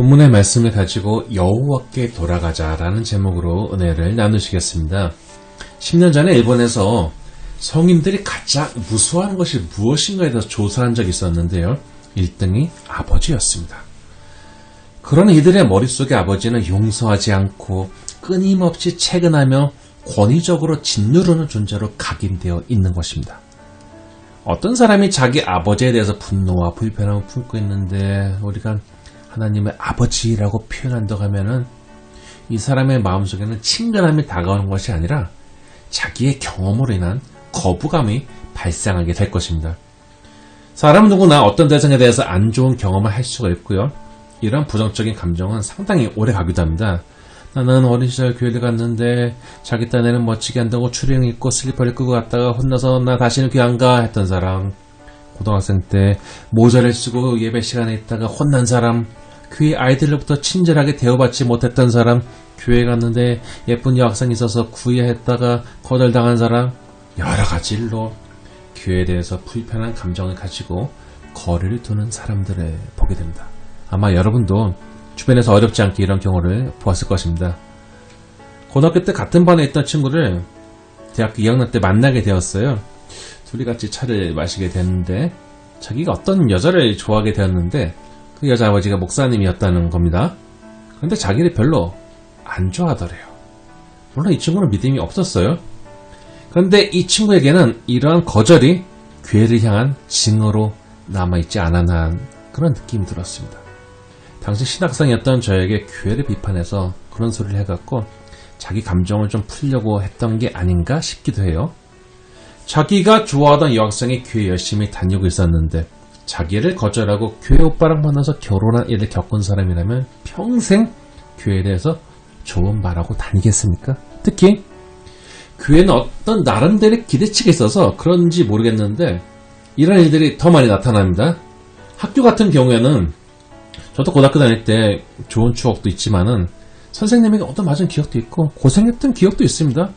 본문의 말씀을 가지고 여호와께 돌아가자라는 제목으로 은혜를 나누시겠습니다. 10년 전에 일본에서 성인들이 가장 무서워하는 것이 무엇인가에 대해서 조사한 적이 있었는데요. 1등이 아버지였습니다. 그러나 이들의 머릿속에 아버지는 용서하지 않고 끊임없이 채근하며 권위적으로 짓누르는 존재로 각인되어 있는 것입니다. 어떤 사람이 자기 아버지에 대해서 분노와 불편함을 품고 있는데 우리가 하나님의 아버지라고 표현한다고 하면은 이 사람의 마음속에는 친근함이 다가오는 것이 아니라 자기의 경험으로 인한 거부감이 발생하게 될 것입니다. 사람 누구나 어떤 대상에 대해서 안 좋은 경험을 할 수가 있고요. 이런 부정적인 감정은 상당히 오래 가기도 합니다. 나는 어린 시절 교회를 갔는데 자기 딴에는 멋지게 한다고 추리닝 입고 슬리퍼를 끄고 갔다가 혼나서 나 다시는 교회 안 가 했던 사람, 고등학생 때 모자를 쓰고 예배 시간에 있다가 혼난 사람, 교회 아이들로부터 친절하게 대우받지 못했던 사람, 교회 갔는데 예쁜 여학생이 있어서 구애했다가 거절당한 사람, 여러 가지 일로 교회에 대해서 불편한 감정을 가지고 거리를 두는 사람들을 보게 됩니다. 아마 여러분도 주변에서 어렵지 않게 이런 경우를 보았을 것입니다. 고등학교 때 같은 반에 있던 친구를 대학교 2학년 때 만나게 되었어요. 둘이 같이 차를 마시게 됐는데 자기가 어떤 여자를 좋아하게 되었는데 그 여자 아버지가 목사님이었다는 겁니다. 그런데 자기를 별로 안 좋아하더래요. 물론 이 친구는 믿음이 없었어요. 그런데 이 친구에게는 이러한 거절이 교회를 향한 징후로 남아있지 않았나 하는 그런 느낌이 들었습니다. 당시 신학생이었던 저에게 교회를 비판해서 그런 소리를 해갖고 자기 감정을 좀 풀려고 했던 게 아닌가 싶기도 해요. 자기가 좋아하던 여학생이 교회 열심히 다니고 있었는데 자기를 거절하고 교회 오빠랑 만나서 결혼한 일을 겪은 사람이라면 평생 교회에 대해서 좋은 말하고 다니겠습니까? 특히 교회는 어떤 나름대로의 기대치가 있어서 그런지 모르겠는데 이런 일들이 더 많이 나타납니다. 학교 같은 경우에는 저도 고등학교 다닐 때 좋은 추억도 있지만은 선생님에게 얻어맞은 기억도 있고 고생했던 기억도 있습니다.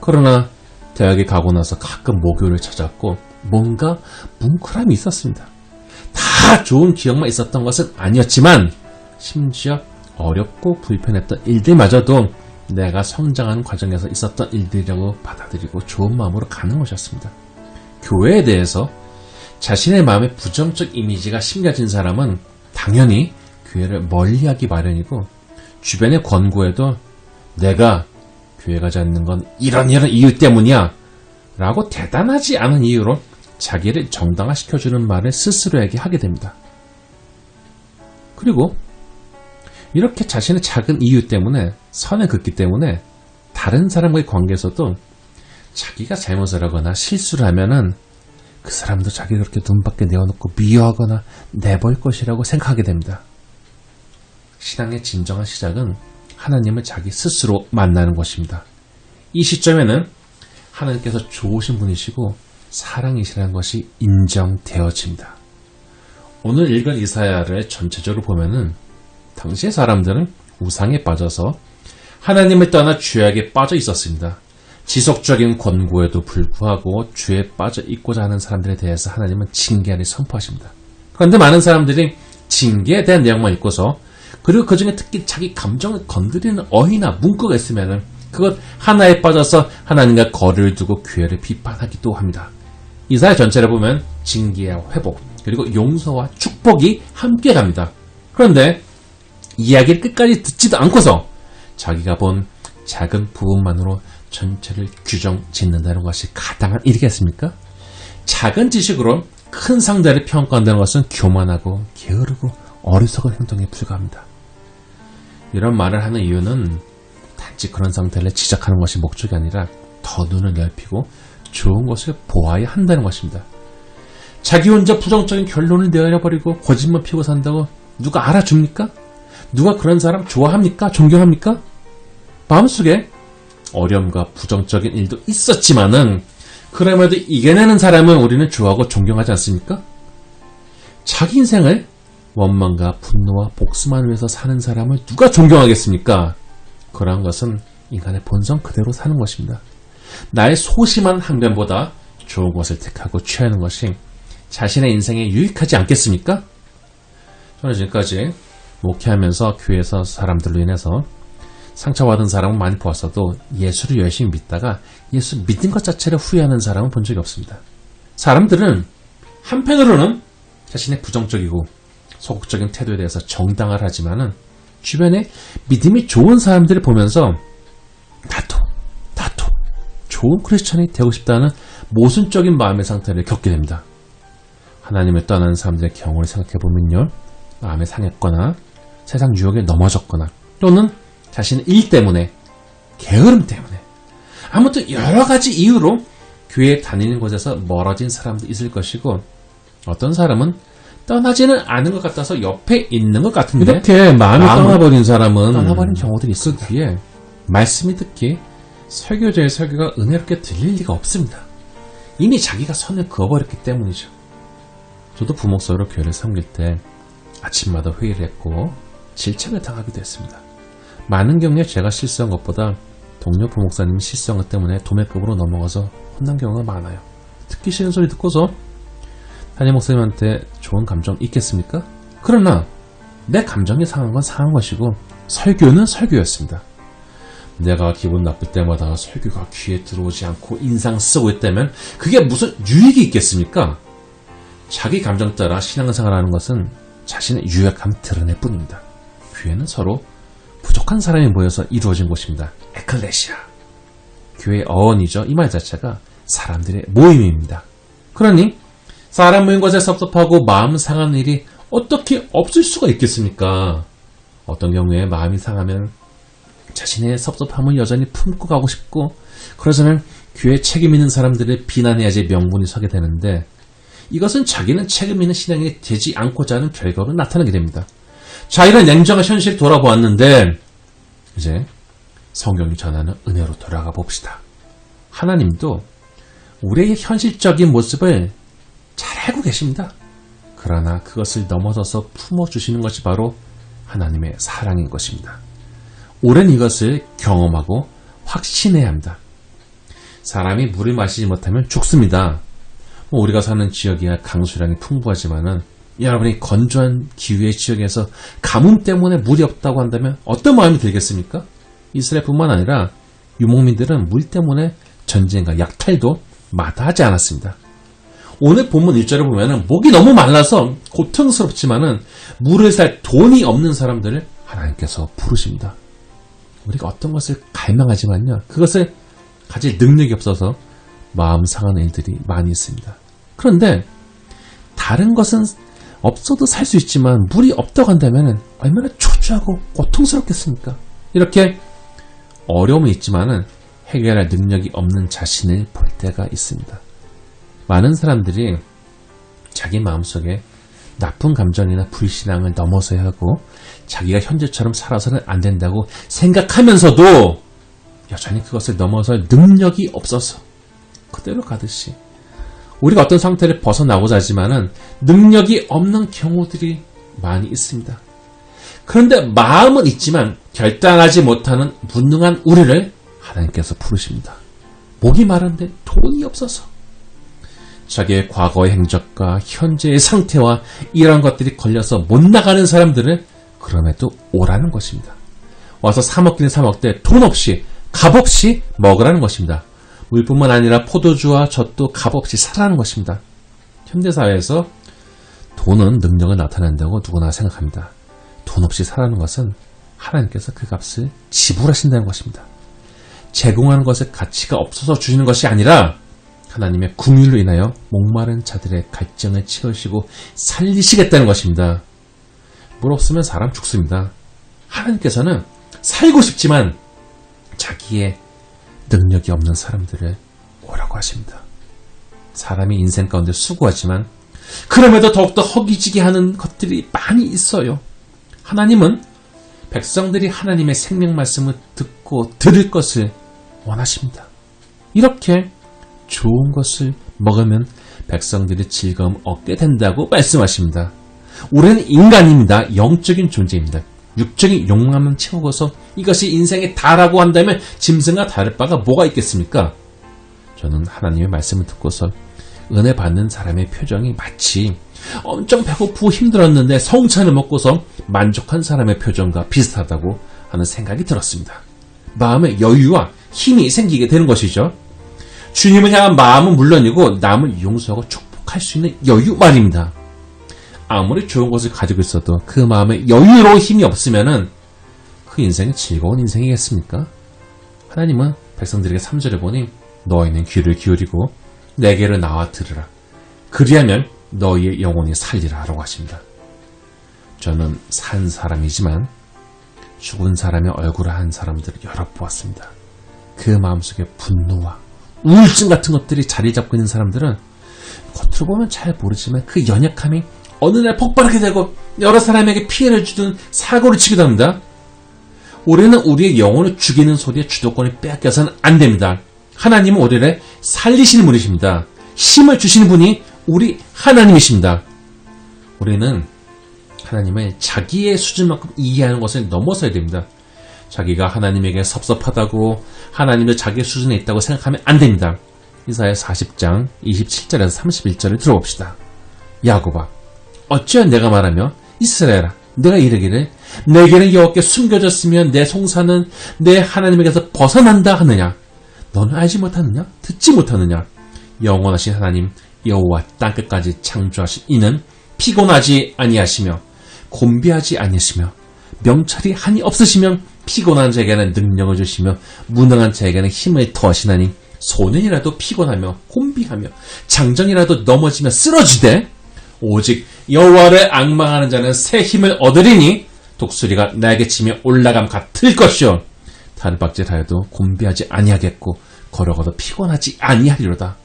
그러나 대학에 가고 나서 가끔 모교를 찾았고 뭔가 뭉클함이 있었습니다. 다 좋은 기억만 있었던 것은 아니었지만 심지어 어렵고 불편했던 일들마저도 내가 성장하는 과정에서 있었던 일들이라고 받아들이고 좋은 마음으로 가는 것이었습니다. 교회에 대해서 자신의 마음에 부정적 이미지가 심겨진 사람은 당연히 교회를 멀리하기 마련이고 주변의 권고에도 내가 교회 가지 않는 건 이런 이유 때문이야 라고 대단하지 않은 이유로 자기를 정당화시켜주는 말을 스스로에게 하게 됩니다. 그리고 이렇게 자신의 작은 이유 때문에 선을 긋기 때문에 다른 사람과의 관계에서도 자기가 잘못을 하거나 실수를 하면은 그 사람도 자기가 그렇게 눈 밖에 내어놓고 미워하거나 내볼 것이라고 생각하게 됩니다. 신앙의 진정한 시작은 하나님을 자기 스스로 만나는 것입니다. 이 시점에는 하나님께서 좋으신 분이시고 사랑이시라는 것이 인정되어집니다. 오늘 읽은 이사야를 전체적으로 보면은 당시의 사람들은 우상에 빠져서 하나님을 떠나 죄악에 빠져 있었습니다. 지속적인 권고에도 불구하고 죄에 빠져 있고자 하는 사람들에 대해서 하나님은 징계를 선포하십니다. 그런데 많은 사람들이 징계에 대한 내용만 읽고서 그리고 그 중에 특히 자기 감정을 건드리는 어휘나 문구가 있으면 그것 하나에 빠져서 하나님과 거리를 두고 교회를 비판하기도 합니다. 이사야 전체를 보면 징계와 회복 그리고 용서와 축복이 함께 갑니다. 그런데 이야기를 끝까지 듣지도 않고서 자기가 본 작은 부분만으로 전체를 규정 짓는다는 것이 가당한 일이겠습니까? 작은 지식으로 큰 상대를 평가한다는 것은 교만하고 게으르고 어리석은 행동에 불과합니다. 이런 말을 하는 이유는 단지 그런 상태를 지적하는 것이 목적이 아니라 더 눈을 넓히고 좋은 것을 보아야 한다는 것입니다. 자기 혼자 부정적인 결론을 내려버리고 거짓말 피우고 산다고 누가 알아줍니까? 누가 그런 사람 좋아합니까? 존경합니까? 마음속에 어려움과 부정적인 일도 있었지만은 그럼에도 이겨내는 사람은 우리는 좋아하고 존경하지 않습니까? 자기 인생을 원망과 분노와 복수만 위해서 사는 사람을 누가 존경하겠습니까? 그러한 것은 인간의 본성 그대로 사는 것입니다. 나의 소심한 항변보다 좋은 것을 택하고 취하는 것이 자신의 인생에 유익하지 않겠습니까? 저는 지금까지 목회하면서 교회에서 사람들로 인해서 상처받은 사람은 많이 보았어도 예수를 열심히 믿다가 예수 믿은 것 자체를 후회하는 사람은 본 적이 없습니다. 사람들은 한편으로는 자신의 부정적이고 소극적인 태도에 대해서 정당화를 하지만은 주변에 믿음이 좋은 사람들을 보면서 나도 좋은 크리스천이 되고 싶다는 모순적인 마음의 상태를 겪게 됩니다. 하나님을 떠나는 사람들의 경우를 생각해보면요. 마음이 상했거나 세상 유혹에 넘어졌거나 또는 자신의 일 때문에 게으름 때문에 아무튼 여러 가지 이유로 교회에 다니는 곳에서 멀어진 사람도 있을 것이고 어떤 사람은 떠나지는 않은 것 같아서 옆에 있는 것 같은데 이렇게 마음이 떠나버린 사람은 떠나버린 경우들이 있었기에 말씀이 듣기에 설교자의 설교가 은혜롭게 들릴 리가 없습니다. 이미 자기가 선을 그어버렸기 때문이죠. 저도 부목사로 교회를 섬길 때 아침마다 회의를 했고 질책을 당하기도 했습니다. 많은 경우에 제가 실수한 것보다 동료 부목사님이 실수한 것 때문에 도매급으로 넘어가서 혼난 경우가 많아요. 듣기 싫은 소리 듣고서 담임 목사님한테 좋은 감정 있겠습니까? 그러나 내 감정이 상한 건 상한 것이고 설교는 설교였습니다. 내가 기분 나쁠 때마다 설교가 귀에 들어오지 않고 인상 쓰고 있다면 그게 무슨 유익이 있겠습니까? 자기 감정 따라 신앙생활하는 것은 자신의 유약함을 드러낼 뿐입니다. 교회는 서로 부족한 사람이 모여서 이루어진 곳입니다. 에클레시아. 교회의 어원이죠. 이 말 자체가 사람들의 모임입니다. 그러니 사람 모인 것에 섭섭하고 마음 상하는 일이 어떻게 없을 수가 있겠습니까? 어떤 경우에 마음이 상하면 자신의 섭섭함을 여전히 품고 가고 싶고 그러자면 교회 책임 있는 사람들을 비난해야지 명분이 서게 되는데 이것은 자기는 책임 있는 신앙이 되지 않고자 하는 결과로 나타나게 됩니다. 자, 이런 냉정한 현실을 돌아보았는데 이제 성경이 전하는 은혜로 돌아가 봅시다. 하나님도 우리의 현실적인 모습을 잘 알고 계십니다. 그러나 그것을 넘어서서 품어주시는 것이 바로 하나님의 사랑인 것입니다. 우리는 이것을 경험하고 확신해야 합니다. 사람이 물을 마시지 못하면 죽습니다. 우리가 사는 지역이야 강수량이 풍부하지만은 여러분이 건조한 기후의 지역에서 가뭄 때문에 물이 없다고 한다면 어떤 마음이 들겠습니까? 이스라엘뿐만 아니라 유목민들은 물 때문에 전쟁과 약탈도 마다하지 않았습니다. 오늘 본문 1절을 보면은 목이 너무 말라서 고통스럽지만은 물을 살 돈이 없는 사람들을 하나님께서 부르십니다. 우리가 어떤 것을 갈망하지만요. 그것을 가질 능력이 없어서 마음 상하는 일들이 많이 있습니다. 그런데 다른 것은 없어도 살 수 있지만 물이 없다고 한다면 얼마나 초조하고 고통스럽겠습니까? 이렇게 어려움이 있지만은 해결할 능력이 없는 자신을 볼 때가 있습니다. 많은 사람들이 자기 마음속에 나쁜 감정이나 불신앙을 넘어서야 하고 자기가 현재처럼 살아서는 안 된다고 생각하면서도 여전히 그것을 넘어설 능력이 없어서 그대로 가듯이 우리가 어떤 상태를 벗어나고자 하지만은 능력이 없는 경우들이 많이 있습니다. 그런데 마음은 있지만 결단하지 못하는 무능한 우리를 하나님께서 부르십니다. 목이 마른데 돈이 없어서 자기의 과거의 행적과 현재의 상태와 이런 것들이 걸려서 못 나가는 사람들을 그럼에도 오라는 것입니다. 와서 사 먹기는 사 먹되 돈 없이 값없이 먹으라는 것입니다. 물뿐만 아니라 포도주와 젖도 값없이 사라는 것입니다. 현대사회에서 돈은 능력을 나타낸다고 누구나 생각합니다. 돈 없이 사라는 것은 하나님께서 그 값을 지불하신다는 것입니다. 제공하는 것에 가치가 없어서 주시는 것이 아니라 하나님의 긍휼로 인하여 목마른 자들의 갈증을 채우시고 살리시겠다는 것입니다. 물 없으면 사람 죽습니다. 하나님께서는 살고 싶지만 자기의 능력이 없는 사람들을 오라고 하십니다. 사람이 인생 가운데 수고하지만 그럼에도 더욱더 허기지게 하는 것들이 많이 있어요. 하나님은 백성들이 하나님의 생명 말씀을 듣고 들을 것을 원하십니다. 이렇게 좋은 것을 먹으면 백성들이 즐거움 얻게 된다고 말씀하십니다. 우리는 인간입니다. 영적인 존재입니다. 육적인 욕망만 채우고서 이것이 인생의 다라고 한다면 짐승과 다를 바가 뭐가 있겠습니까? 저는 하나님의 말씀을 듣고서 은혜 받는 사람의 표정이 마치 엄청 배고프고 힘들었는데 성찬을 먹고서 만족한 사람의 표정과 비슷하다고 하는 생각이 들었습니다. 마음에 여유와 힘이 생기게 되는 것이죠. 주님을 향한 마음은 물론이고 남을 용서하고 축복할 수 있는 여유 말입니다. 아무리 좋은 것을 가지고 있어도 그 마음에 여유로운 힘이 없으면은 그 인생이 즐거운 인생이겠습니까? 하나님은 백성들에게 3절에 보니 너희는 귀를 기울이고 내게로 나와 들으라. 그리하면 너희의 영혼이 살리라 라고 하십니다. 저는 산 사람이지만 죽은 사람의 얼굴을 한 사람들을 여러 보았습니다. 그 마음속에 분노와 우울증 같은 것들이 자리 잡고 있는 사람들은 겉으로 보면 잘 모르지만 그 연약함이 어느 날 폭발하게 되고 여러 사람에게 피해를 주든 사고를 치기도 합니다. 우리는 우리의 영혼을 죽이는 소리에 주도권을 빼앗겨서는 안 됩니다. 하나님은 우리를 살리시는 분이십니다. 힘을 주시는 분이 우리 하나님이십니다. 우리는 하나님을 자기의 수준만큼 이해하는 것을 넘어서야 됩니다. 자기가 하나님에게 섭섭하다고 하나님도 자기의 수준에 있다고 생각하면 안 됩니다. 이사야 40장 27절에서 31절을 들어봅시다. 야곱아, 어찌하여 내가 말하며 이스라엘아, 내가 이르기를 내게는 여호와께 숨겨졌으면 내 송사는 내 하나님에게서 벗어난다 하느냐? 너는 알지 못하느냐? 듣지 못하느냐? 영원하신 하나님 여호와 땅끝까지 창조하신 이는 피곤하지 아니하시며 곤비하지 아니하시며 명철이 한이 없으시면 피곤한 자에게는 능력을 주시며 무능한 자에게는 힘을 더하시나니 소년이라도 피곤하며 곤비하며 장정이라도 넘어지며 쓰러지되 오직 여호와를 앙망하는 자는 새 힘을 얻으리니 독수리가 날개치며 올라감 같을 것이요 다리박질하여도 곤비하지 아니하겠고 걸어가도 피곤하지 아니하리로다.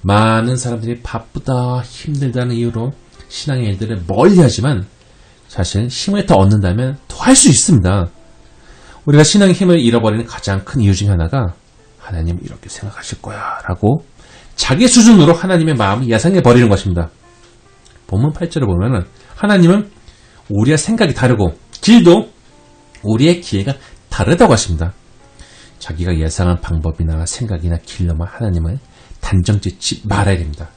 많은 사람들이 바쁘다 힘들다는 이유로 신앙의 일들을 멀리하지만 사실 힘을 더 얻는다면 더 할 수 있습니다. 우리가 신앙의 힘을 잃어버리는 가장 큰 이유 중에 하나가 하나님은 이렇게 생각하실 거야 라고 자기 수준으로 하나님의 마음을 예상해 버리는 것입니다. 본문 8절을 보면은 하나님은 우리의 생각이 다르고 길도 우리의 길가 다르다고 하십니다. 자기가 예상한 방법이나 생각이나 길로만 하나님을 단정 짓지 말아야 됩니다.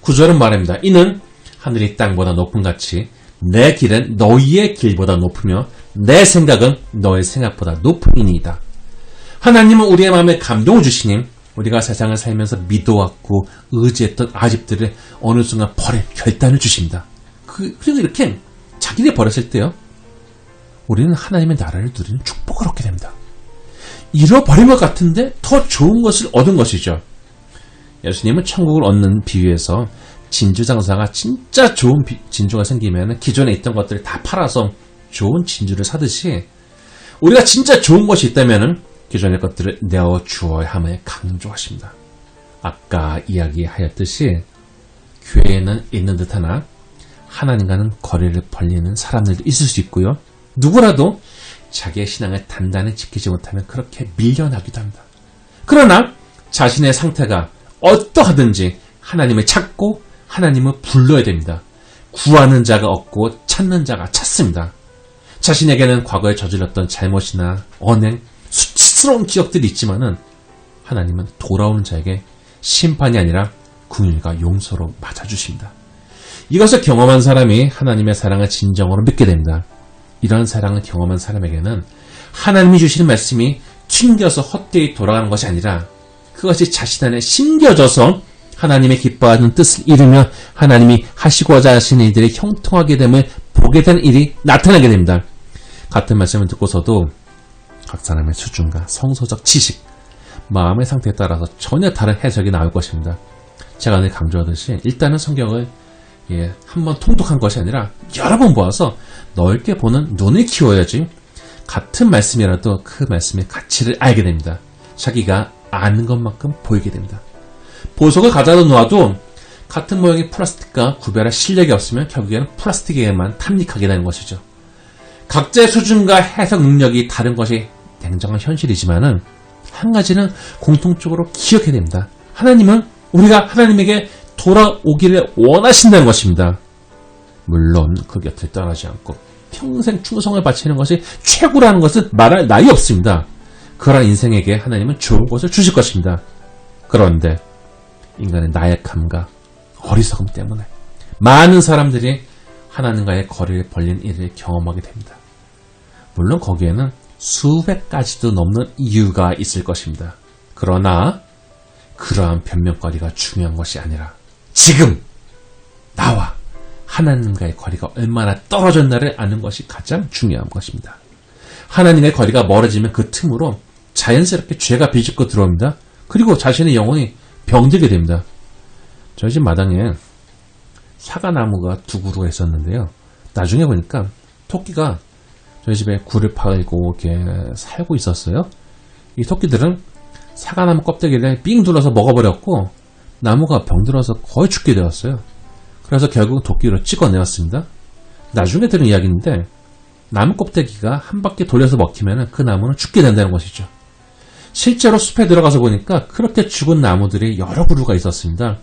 9절은 말합니다. 이는 하늘이 땅보다 높은 같이 내 길은 너희의 길보다 높으며 내 생각은 너의 생각보다 높음이니이다. 하나님은 우리의 마음에 감동을 주시니 우리가 세상을 살면서 믿어왔고 의지했던 아집들을 어느 순간 버릴 결단을 주십니다. 그리고 이렇게 자기를 버렸을 때요, 우리는 하나님의 나라를 누리는 축복을 얻게 됩니다. 잃어버린 것 같은데 더 좋은 것을 얻은 것이죠. 예수님은 천국을 얻는 비유에서 진주장사가 진짜 좋은 진주가 생기면 기존에 있던 것들을 다 팔아서 좋은 진주를 사듯이 우리가 진짜 좋은 것이 있다면 기존의 것들을 내어주어야 함을 강조하십니다. 아까 이야기하였듯이 교회에는 있는 듯 하나 하나님과는 거리를 벌리는 사람들도 있을 수 있고요. 누구라도 자기의 신앙을 단단히 지키지 못하면 그렇게 밀려나기도 합니다. 그러나 자신의 상태가 어떠하든지 하나님을 찾고 하나님을 불러야 됩니다. 구하는 자가 얻고 찾는 자가 찾습니다. 자신에게는 과거에 저질렀던 잘못이나 언행, 수치스러운 기억들이 있지만은 하나님은 돌아오는 자에게 심판이 아니라 긍휼과 용서로 맞아주십니다. 이것을 경험한 사람이 하나님의 사랑을 진정으로 믿게 됩니다. 이런 사랑을 경험한 사람에게는 하나님이 주시는 말씀이 튕겨서 헛되이 돌아가는 것이 아니라 그것이 자신 안에 심겨져서 하나님의 기뻐하는 뜻을 이루며 하나님이 하시고자 하시는 일들이 형통하게 됨을 보게 되는 일이 나타나게 됩니다. 같은 말씀을 듣고서도 각 사람의 수준과 성서적 지식, 마음의 상태에 따라서 전혀 다른 해석이 나올 것입니다. 제가 늘 강조하듯이 일단은 성경을 한번 통독한 것이 아니라 여러 번 보아서 넓게 보는 눈을 키워야지 같은 말씀이라도 그 말씀의 가치를 알게 됩니다. 자기가 아는 것만큼 보이게 됩니다. 보석을 가져다 놓아도 같은 모양의 플라스틱과 구별할 실력이 없으면 결국에는 플라스틱에만 탐닉하게 되는 것이죠. 각자의 수준과 해석 능력이 다른 것이 냉정한 현실이지만은 한 가지는 공통적으로 기억해야 됩니다. 하나님은 우리가 하나님에게 돌아오기를 원하신다는 것입니다. 물론 그 곁을 떠나지 않고 평생 충성을 바치는 것이 최고라는 것은 말할 나위 없습니다. 그러한 인생에게 하나님은 좋은 것을 주실 것입니다. 그런데 인간의 나약함과 어리석음 때문에 많은 사람들이 하나님과의 거리를 벌린 일을 경험하게 됩니다. 물론 거기에는 수백 가지도 넘는 이유가 있을 것입니다. 그러나 그러한 변명거리가 중요한 것이 아니라 지금 나와 하나님과의 거리가 얼마나 떨어졌나를 아는 것이 가장 중요한 것입니다. 하나님과의 거리가 멀어지면 그 틈으로 자연스럽게 죄가 비집고 들어옵니다. 그리고 자신의 영혼이 병들게 됩니다. 저희 집 마당에 사과나무가 두 그루가 있었는데요. 나중에 보니까 토끼가 저희 집에 굴을 파고 이렇게 살고 있었어요. 이 토끼들은 사과나무 껍데기를 삥 둘러서 먹어버렸고 나무가 병들어서 거의 죽게 되었어요. 그래서 결국 도끼로 찍어내었습니다. 나중에 들은 이야기인데 나무 껍데기가 한 바퀴 돌려서 먹히면 그 나무는 죽게 된다는 것이죠. 실제로 숲에 들어가서 보니까 그렇게 죽은 나무들이 여러 그루가 있었습니다.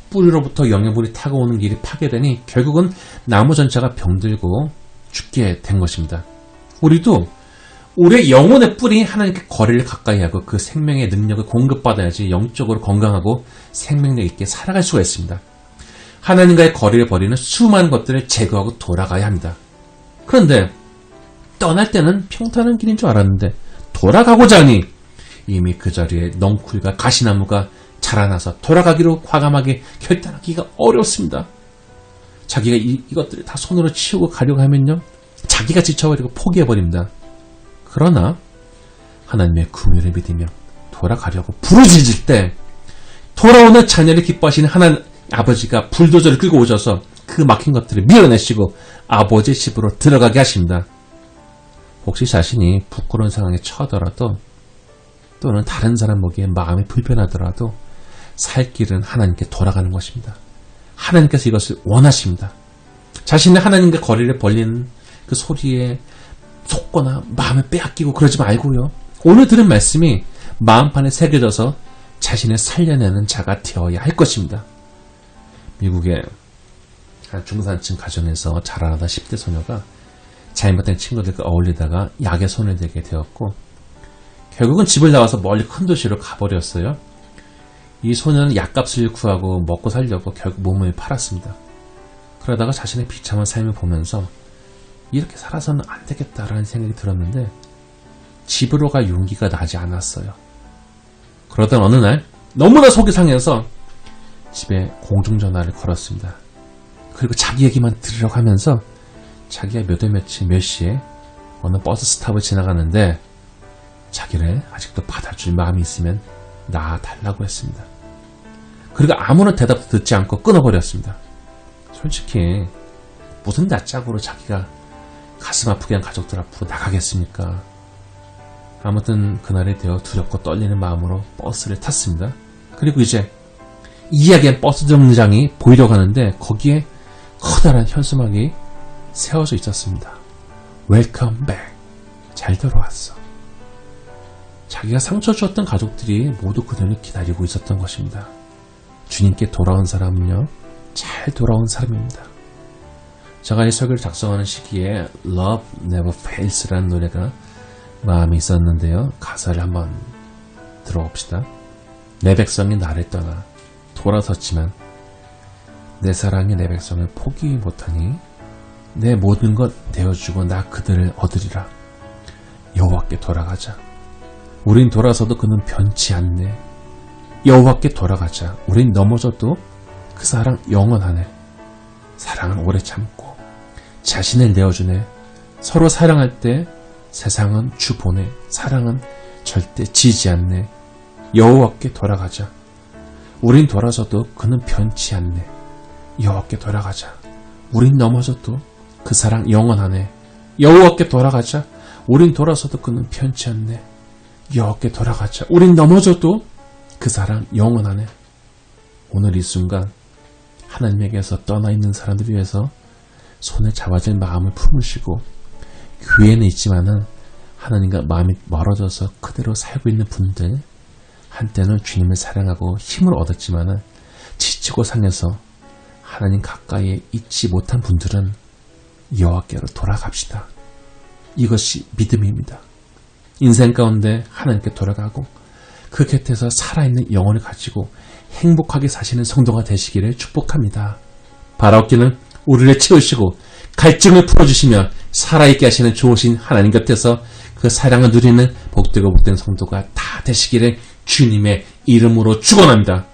뿌리로부터 영양분이 타고 오는 길이 파괴되니 결국은 나무 전체가 병들고 죽게 된 것입니다. 우리도 우리의 영혼의 뿌리 하나님께 거리를 가까이 하고 그 생명의 능력을 공급받아야지 영적으로 건강하고 생명력 있게 살아갈 수가 있습니다. 하나님과의 거리를 버리는 수많은 것들을 제거하고 돌아가야 합니다. 그런데 떠날 때는 평탄한 길인 줄 알았는데 돌아가고자 하니 이미 그 자리에 넝쿨과 가시나무가 자라나서 돌아가기로 과감하게 결단하기가 어렵습니다. 자기가 이것들을 다 손으로 치우고 가려고 하면요, 자기가 지쳐버리고 포기해버립니다. 그러나 하나님의 긍휼을 믿으며 돌아가려고 부르짖을 때 돌아오는 자녀를 기뻐하시는 하나님 아버지가 불도저를 끌고 오셔서 그 막힌 것들을 밀어내시고 아버지의 집으로 들어가게 하십니다. 혹시 자신이 부끄러운 상황에 처하더라도 또는 다른 사람 보기에 마음이 불편하더라도 살 길은 하나님께 돌아가는 것입니다. 하나님께서 이것을 원하십니다. 자신의 하나님과 거리를 벌리는 그 소리에 속거나 마음을 빼앗기고 그러지 말고요. 오늘 들은 말씀이 마음판에 새겨져서 자신을 살려내는 자가 되어야 할 것입니다. 미국의 한 중산층 가정에서 자라나던 10대 소녀가 잘못된 친구들과 어울리다가 약에 손을 대게 되었고 결국은 집을 나와서 멀리 큰 도시로 가버렸어요. 이 소녀는 약값을 구하고 먹고 살려고 결국 몸을 팔았습니다. 그러다가 자신의 비참한 삶을 보면서 이렇게 살아서는 안 되겠다라는 생각이 들었는데 집으로 갈 용기가 나지 않았어요. 그러던 어느 날 너무나 속이 상해서 집에 공중전화를 걸었습니다. 그리고 자기 얘기만 들으려고 하면서 자기가 몇 시에 어느 버스 스탑을 지나가는데 자기를 아직도 받아줄 마음이 있으면 나아달라고 했습니다. 그리고 아무런 대답도 듣지 않고 끊어버렸습니다. 솔직히 무슨 낯짝으로 자기가 가슴 아프게 한 가족들 앞으로 나가겠습니까? 아무튼 그날이 되어 두렵고 떨리는 마음으로 버스를 탔습니다. 그리고 이제 이야기한 버스 정류장이 보이려고 하는데 거기에 커다란 현수막이 세워져 있었습니다. Welcome back. 잘 돌아왔어. 자기가 상처 주었던 가족들이 모두 그들을 기다리고 있었던 것입니다. 주님께 돌아온 사람은요, 잘 돌아온 사람입니다. 제가 이 설교를 작성하는 시기에 Love Never Fails라는 노래가 마음에 있었는데요. 가사를 한번 들어봅시다. 내 백성이 나를 떠나 돌아섰지만 내 사랑이 내 백성을 포기 못하니 내 모든 것 되어주고 나 그들을 얻으리라. 여호와께 돌아가자. 우린 돌아서도 그는 변치 않네. 여호와께 돌아가자. 우린 넘어져도 그 사랑 영원하네. 사랑은 오래 참고 자신을 내어주네. 서로 사랑할 때 세상은 주 보내. 사랑은 절대 지지 않네. 여호와께 돌아가자. 우린 돌아서도 그는 변치 않네. 여호와께 돌아가자. 우린 넘어져도 그 사랑 영원하네. 여호와께 돌아가자. 우린 돌아서도 그는 변치 않네. 여호와께 돌아가자. 우린 넘어져도 그 사랑 영원하네. 오늘 이 순간 하나님에게서 떠나 있는 사람들 위해서 손에 잡아질 마음을 품으시고 교회는 있지만은 하나님과 마음이 멀어져서 그대로 살고 있는 분들, 한때는 주님을 사랑하고 힘을 얻었지만은 지치고 상해서 하나님 가까이에 있지 못한 분들은 여호와께로 돌아갑시다. 이것이 믿음입니다. 인생 가운데 하나님께 돌아가고 그 곁에서 살아있는 영혼을 가지고 행복하게 사시는 성도가 되시기를 축복합니다. 바라옵기는 우리를 채우시고 갈증을 풀어주시며 살아있게 하시는 좋으신 하나님 곁에서 그 사랑을 누리는 복되고 복된 성도가 다 되시기를 주님의 이름으로 축원합니다.